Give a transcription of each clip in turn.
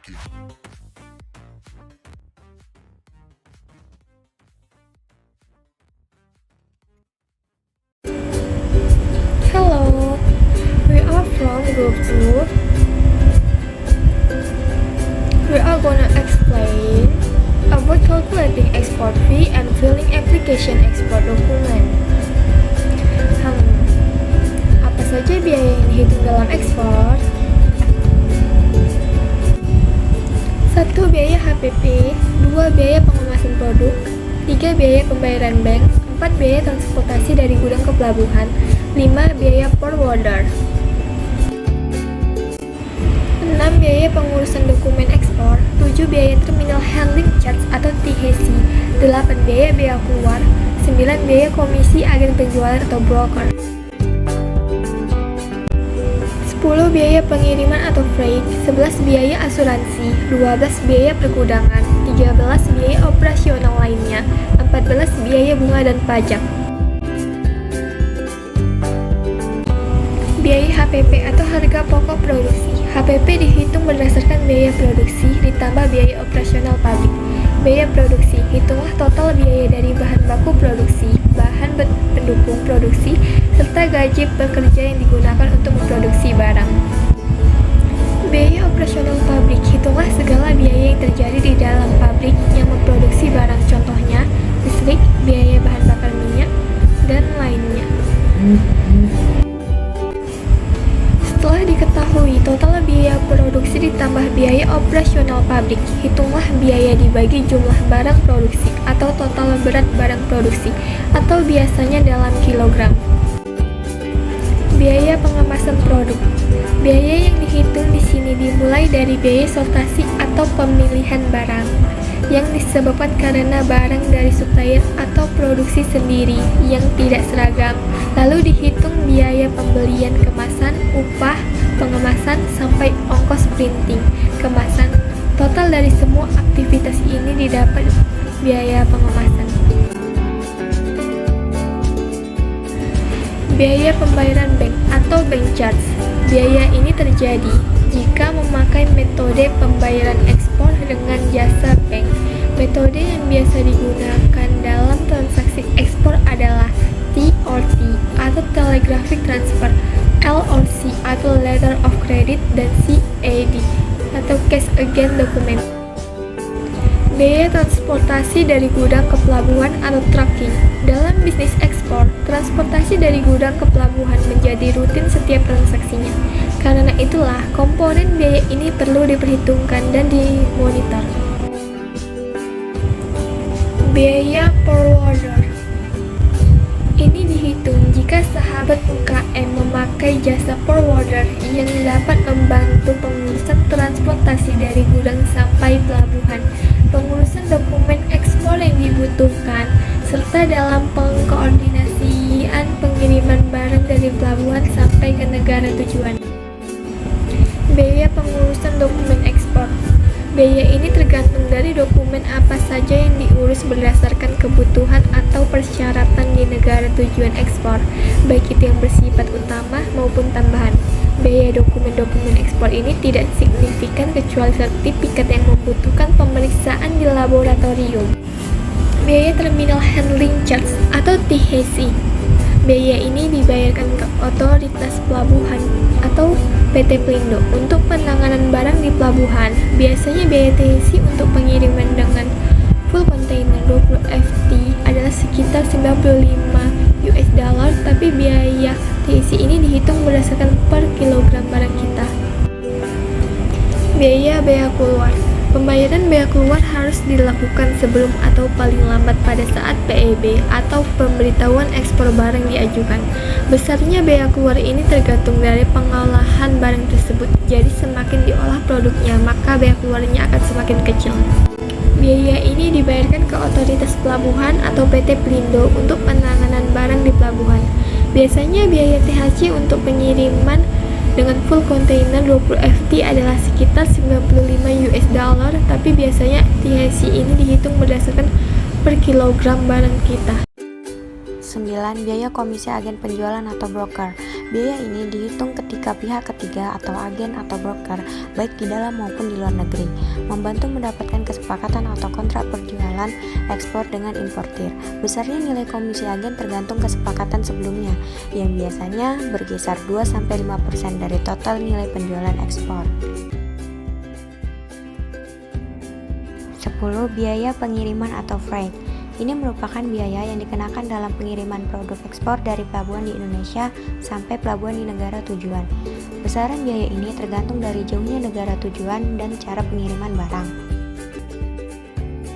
Hello, we are from Group 2. We are gonna explain about calculating export fee and filling application export document. Apa saja biaya yang dihitung dalam ekspor? 1. Biaya HPP. 2. Biaya pengemasan produk. 3. Biaya pembayaran bank. 4. Biaya transportasi dari gudang ke pelabuhan. 5. Biaya forwarder. 6. Biaya pengurusan dokumen ekspor. 7. Biaya terminal handling charge atau THC. 8. Biaya bea keluar. 9. Biaya komisi agen penjualan atau broker. 10. Biaya pengiriman atau freight. 11. Biaya asuransi. 12. Biaya pergudangan. 13. Biaya operasional lainnya. 14. Biaya bunga dan pajak. Biaya HPP atau harga pokok produksi. HPP dihitung berdasarkan biaya produksi ditambah biaya operasional pabrik. Biaya produksi, hitunglah total biaya dari bahan baku produksi, bahan pendukung produksi, serta gaji pekerja yang digunakan untuk memproduksi barang. Biaya operasional pabrik, hitunglah segala biaya yang terjadi di dalam pabrik yang memproduksi barang, contohnya listrik, biaya bahan bakar minyak, dan lainnya. Setelah diketahui total biaya produksi ditambah biaya operasional pabrik, hitunglah biaya dibagi jumlah barang produksi atau total berat barang produksi atau biasanya dalam kilogram. Biaya pengemasan produk. Biaya yang dihitung di sini dimulai dari biaya sortasi atau pemilihan barang yang disebabkan karena barang dari supplier atau produksi sendiri yang tidak seragam. Lalu dihitung biaya pembelian kemasan, upah, pengemasan, sampai ongkos printing, kemasan. Total dari semua aktivitas ini didapat biaya pengemasan. Biaya pembayaran bank atau bank charge. Biaya ini terjadi jika memakai metode pembayaran ekspor dengan jasa bank. Metode yang biasa digunakan dalam transaksi ekspor adalah T/T atau Telegraphic Transfer, LC atau Letter of Credit, dan CAD atau Cash Against Document. Biaya transportasi dari gudang ke pelabuhan atau trucking. Dalam bisnis ekspor, transportasi dari gudang ke pelabuhan menjadi rutin setiap transaksinya. Karena itulah, komponen biaya ini perlu diperhitungkan dan dimonitor. Biaya forwarder. Ini dihitung jika sahabat UKM memakai jasa forwarder yang dapat membantu pengurusan transportasi dari gudang sampai pelabuhan, pengurusan dokumen ekspor yang dibutuhkan, serta dalam pengkoordinasian pengiriman barang dari pelabuhan sampai ke negara tujuan. Biaya pengurusan dokumen ekspor. Biaya ini tergantung dari dokumen apa saja yang diurus berdasarkan kebutuhan atau persyaratan di negara tujuan ekspor, baik itu yang bersifat utama maupun tambahan. Biaya dokumen-dokumen ekspor ini tidak signifikan kecuali sertifikat yang membutuhkan pemeriksaan di laboratorium. Biaya terminal handling charge atau THC. Biaya ini dibayarkan ke otoritas pelabuhan atau PT Pelindo untuk penanganan barang di pelabuhan. Biasanya biaya THC untuk pengiriman dengan full container 20 FT adalah sekitar 95 US dollar, tapi biaya THC ini dihitung berdasarkan per kilogram barang kita. Biaya bea keluar. Pembayaran bea keluar harus dilakukan sebelum atau paling lambat pada saat PEB atau pemberitahuan ekspor barang diajukan. Besarnya bea keluar ini tergantung dari pengolahan barang tersebut. Jadi semakin diolah produknya, maka bea keluarnya akan semakin kecil. Biaya ini dibayarkan ke otoritas pelabuhan atau PT Pelindo untuk penanganan barang di pelabuhan. Biasanya biaya THC untuk pengiriman dengan full container 20 FT adalah sekitar 95 US dollar, tapi biasanya THC ini dihitung berdasarkan per kilogram barang kita. Biaya komisi agen penjualan atau broker. Biaya ini dihitung ketika pihak ketiga atau agen atau broker, baik di dalam maupun di luar negeri, membantu mendapatkan kesepakatan atau kontrak perjualan ekspor dengan importir. Besarnya nilai komisi agen tergantung kesepakatan sebelumnya, yang biasanya berkisar 2-5% dari total nilai penjualan ekspor. 10. Biaya pengiriman atau freight. Ini merupakan biaya yang dikenakan dalam pengiriman produk ekspor dari pelabuhan di Indonesia sampai pelabuhan di negara tujuan. Besaran biaya ini tergantung dari jauhnya negara tujuan dan cara pengiriman barang.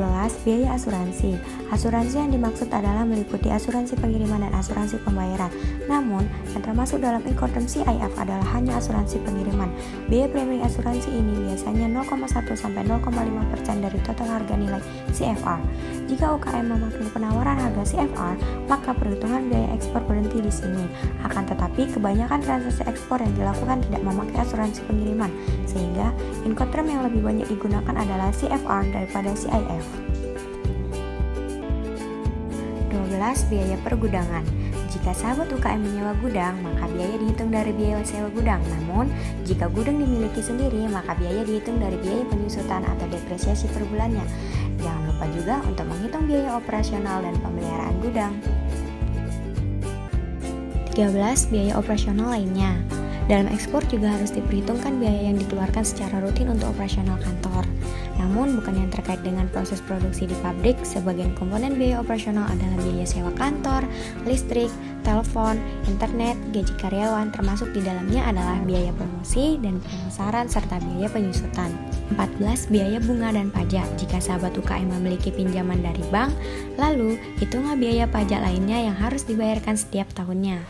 11. Biaya asuransi. Asuransi yang dimaksud adalah meliputi asuransi pengiriman dan asuransi pembayaran. Namun, yang termasuk dalam income CIF adalah hanya asuransi pengiriman. Biaya premi asuransi ini biasanya 0,1-0,5% dari total harga nilai CFR. Jika UKM memakai penawaran harga CFR, maka perhitungan biaya ekspor berhenti di sini. Akan tetapi, kebanyakan transaksi ekspor yang dilakukan tidak memakai asuransi pengiriman, sehingga Incoterm yang lebih banyak digunakan adalah CFR daripada CIF. 12. Biaya pergudangan. Jika sahabat UKM menyewa gudang, maka biaya dihitung dari biaya sewa gudang. Namun, jika gudang dimiliki sendiri, maka biaya dihitung dari biaya penyusutan atau depresiasi per bulannya. Jangan lupa juga untuk menghitung biaya operasional dan pemeliharaan gudang. 13. Biaya operasional lainnya. Dalam ekspor juga harus diperhitungkan biaya yang dikeluarkan secara rutin untuk operasional kantor. Namun, bukan yang terkait dengan proses produksi di pabrik. Sebagian komponen biaya operasional adalah biaya sewa kantor, listrik, telepon, internet, gaji karyawan, termasuk di dalamnya adalah biaya promosi dan pemasaran serta biaya penyusutan. 14. Biaya bunga dan pajak. Jika sahabat UKM memiliki pinjaman dari bank, lalu hitunglah biaya pajak lainnya yang harus dibayarkan setiap tahunnya.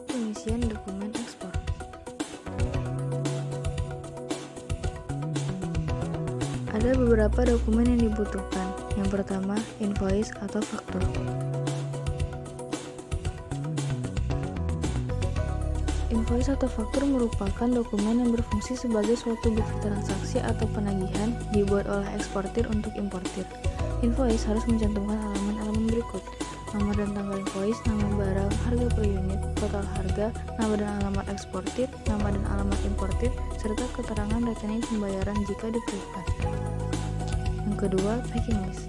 Pengisian dokumen ekspor. Ada beberapa dokumen yang dibutuhkan. Yang pertama, invoice atau faktur. Invoice atau faktur merupakan dokumen yang berfungsi sebagai suatu bukti transaksi atau penagihan dibuat oleh eksportir untuk importir. Invoice harus mencantumkan elemen-elemen berikut: nomor dan tanggal invoice, nama barang, harga per unit, total harga, nama dan alamat eksportir, nama dan alamat importir, serta keterangan rekening pembayaran jika diperlukan. Yang kedua, packing list.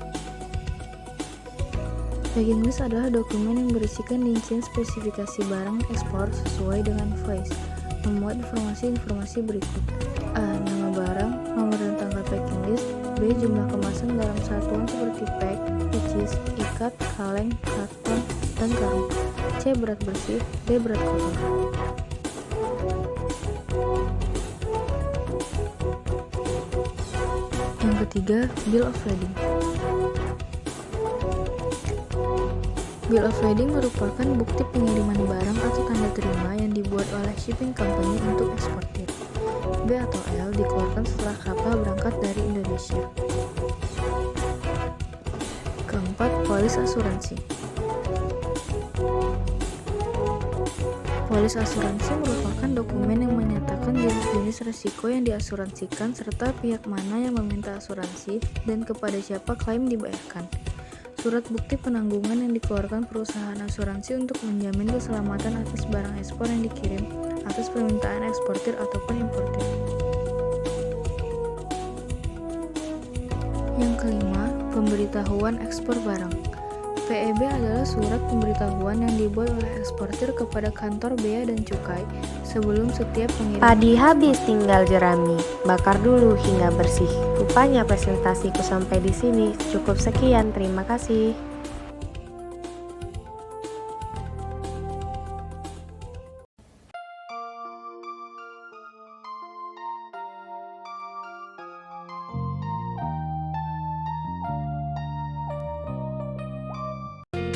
Packing list adalah dokumen yang berisikan rincian spesifikasi barang ekspor sesuai dengan invoice. Memuat informasi-informasi berikut: A. Nama barang, nomor dan tanggal packing list. B. Jumlah kemasan dalam satuan seperti pack, which is ikat, kaleng, karton, dan karung. C. Berat bersih. D. Berat kotor. Yang ketiga, bill of lading. Bill of lading merupakan bukti pengiriman barang atau tanda terima yang dibuat oleh shipping company untuk eksportir. B atau L dikeluarkan setelah kapal berangkat dari Indonesia. Keempat, polis asuransi. Polis asuransi merupakan dokumen yang menyatakan jenis-jenis risiko yang diasuransikan serta pihak mana yang meminta asuransi dan kepada siapa klaim dibayarkan. Surat bukti penanggungan yang dikeluarkan perusahaan asuransi untuk menjamin keselamatan atas barang ekspor yang dikirim atas permintaan eksportir ataupun importir. Yang kelima, pemberitahuan ekspor barang. PEB adalah surat pemberitahuan yang dibuat oleh eksportir kepada kantor bea dan cukai sebelum setiap pengiriman. Padi habis tinggal jerami, bakar dulu hingga bersih. Rupanya presentasiku sampai di sini. Cukup sekian, terima kasih.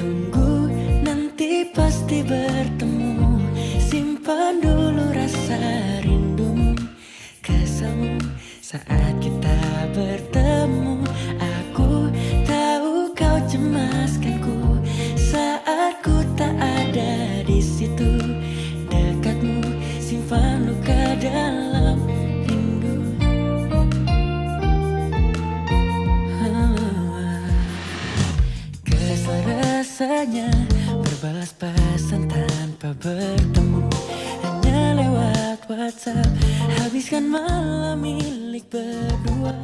Tunggu, nanti pasti bertemu. Simpan dulu rasa rindumu, kesamu saat kita bertemu. Aku tahu kau cemaskanku saat ku tak ada di situ. Dekatmu, simpan luka dalam rindu. WhatsApp. Habiskan malam milik berdua.